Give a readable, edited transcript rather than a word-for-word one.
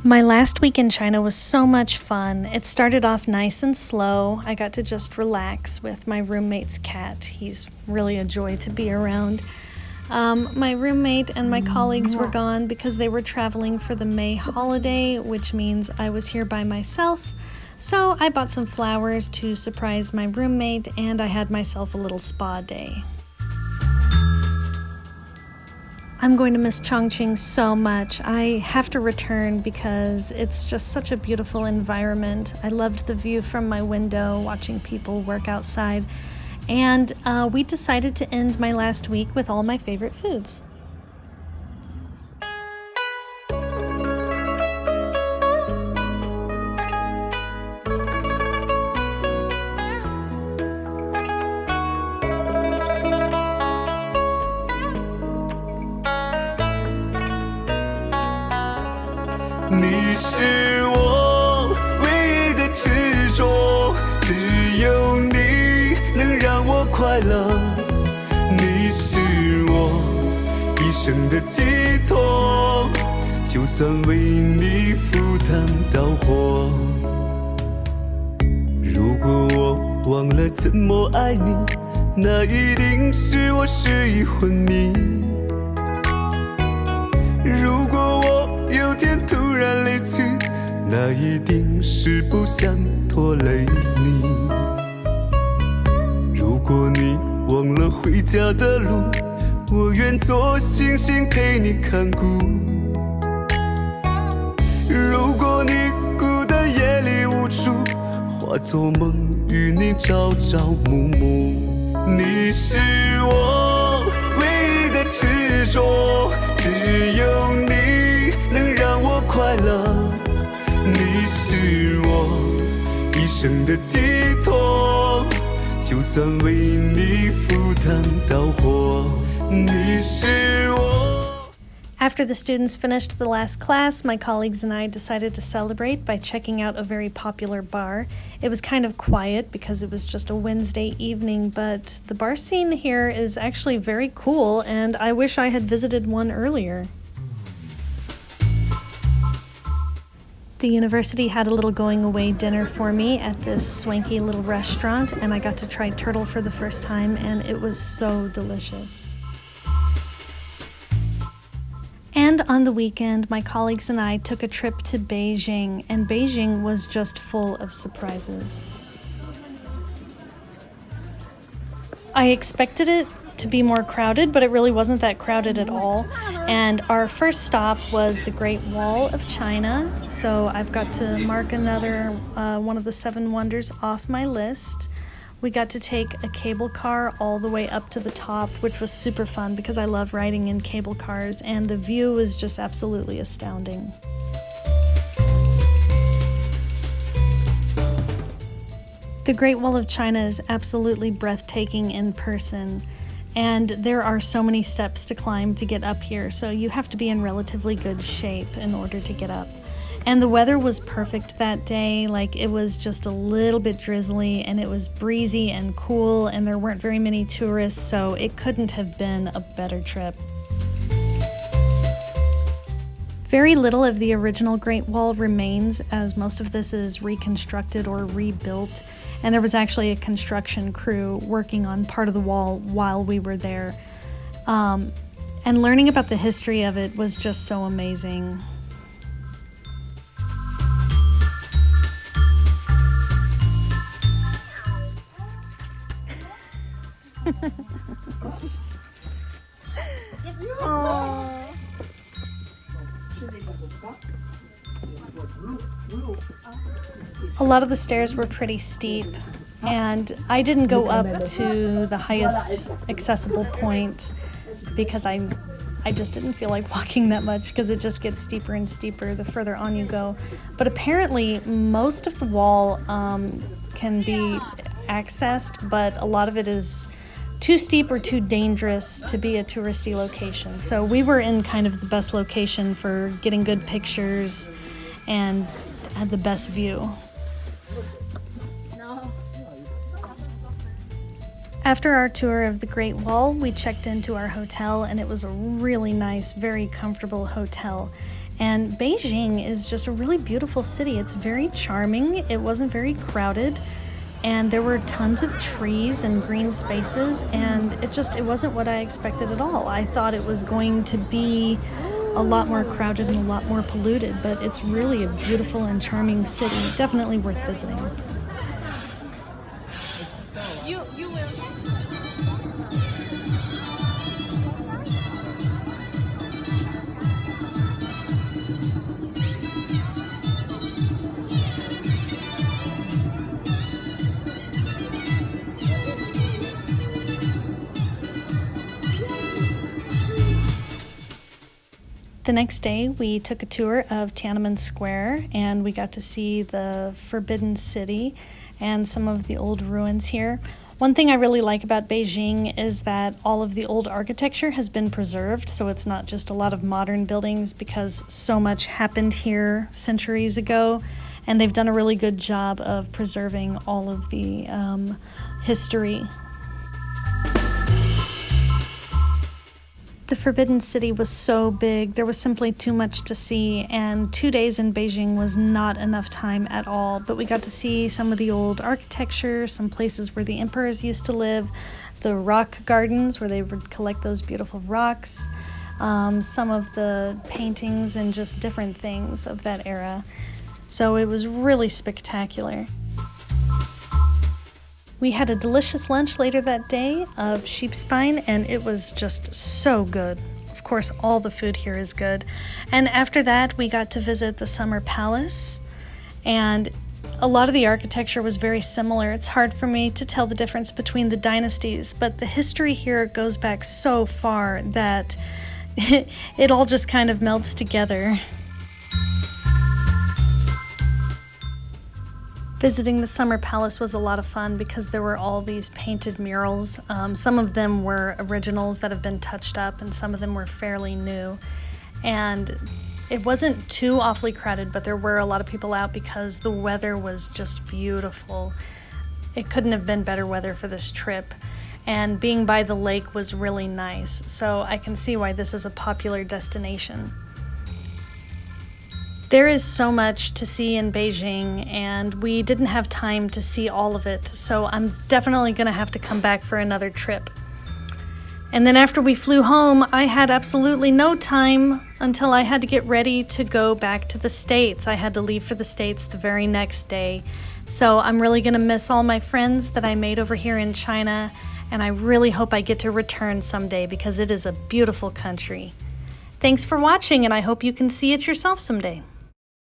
My last week in China was so much fun. It started off nice and slow. I got to just relax with my roommate's cat. He's really a joy to be around. My roommate and my colleagues were gone because they were traveling for the May holiday, which means I was here by myself. So I bought some flowers to surprise my roommate, and I had myself a little spa day. I'm going to miss Chongqing so much. I have to return because it's just such a beautiful environment. I loved the view from my window, watching people work outside. And we decided to end my last week with all my favorite foods.你是我唯一的执着，只有你能让我快乐。你是我一生的寄托，就算为你赴汤蹈火。如果我忘了怎么爱你，那一定是我失忆昏迷。如果我有天突然离去，那一定是不想拖累你。如果你忘了回家的路，我愿做星星陪你看顾。如果你孤单夜里无助，化作梦与你朝朝暮暮。你是我唯一的执着，只有你能让我快乐。你是我一生的寄托，就算为你赴汤蹈火。你是我。After the students finished the last class, my colleagues and I decided to celebrate by checking out a very popular bar. It was kind of quiet because it was just a Wednesday evening, but the bar scene here is actually very cool, and I wish I had visited one earlier. The university had a little going-away dinner for me at this swanky little restaurant, and I got to try turtle for the first time, and it was so delicious. And on the weekend, my colleagues and I took a trip to Beijing, and Beijing was just full of surprises. I expected it to be more crowded, but it really wasn't that crowded at all. And our first stop was the Great Wall of China, so I've got to mark another one of the 7 wonders off my list. We got to take a cable car all the way up to the top, which was super fun because I love riding in cable cars, and the view was just absolutely astounding. The Great Wall of China is absolutely breathtaking in person, and there are so many steps to climb to get up here, so you have to be in relatively good shape in order to get up. And the weather was perfect that day. Like, it was just a little bit drizzly, and it was breezy and cool, and there weren't very many tourists, so it couldn't have been a better trip. Very little of the original Great Wall remains, as most of this is reconstructed or rebuilt, and there was actually a construction crew working on part of the wall while we were there. And learning about the history of it was just so amazing. A lot of the stairs were pretty steep, and I didn't go up to the highest accessible point because I just didn't feel like walking that much because it just gets steeper and steeper the further on you go. But apparently most of the wall can be accessed, but a lot of it is too steep or too dangerous to be a touristy location. So we were in kind of the best location for getting good pictures and had the best view. After our tour of the Great Wall, we checked into our hotel, and it was a really nice, very comfortable hotel. And Beijing is just a really beautiful city. It's very charming. It wasn't very crowded. And there were tons of trees and green spaces, and it wasn't what I expected at all. I thought it was going to be a lot more crowded and a lot more polluted, but it's really a beautiful and charming city. Definitely worth visiting. You will. The next day, we took a tour of Tiananmen Square, and we got to see the Forbidden City and some of the old ruins here. One thing I really like about Beijing is that all of the old architecture has been preserved, so it's not just a lot of modern buildings, because so much happened here centuries ago, and they've done a really good job of preserving all of the history. The Forbidden City was so big, there was simply too much to see, and 2 days in Beijing was not enough time at all. But we got to see some of the old architecture, some places where the emperors used to live, the rock gardens where they would collect those beautiful rocks, some of the paintings and just different things of that era. So it was really spectacular. We had a delicious lunch later that day of sheep spine, and it was just so good. Of course, all the food here is good. And after that, we got to visit the Summer Palace, and a lot of the architecture was very similar. It's hard for me to tell the difference between the dynasties, but the history here goes back so far that it all just kind of melts together. Visiting the Summer Palace was a lot of fun because there were all these painted murals. Some of them were originals that have been touched up, and some of them were fairly new. And it wasn't too awfully crowded, but there were a lot of people out because the weather was just beautiful. It couldn't have been better weather for this trip. And being by the lake was really nice, so I can see why this is a popular destination. There is so much to see in Beijing, and we didn't have time to see all of it, so I'm definitely going to have to come back for another trip. And then after we flew home, I had absolutely no time until I had to get ready to go back to the States. I had to leave for the States the very next day. So I'm really going to miss all my friends that I made over here in China, and I really hope I get to return someday because it is a beautiful country. Thanks for watching, and I hope you can see it yourself someday.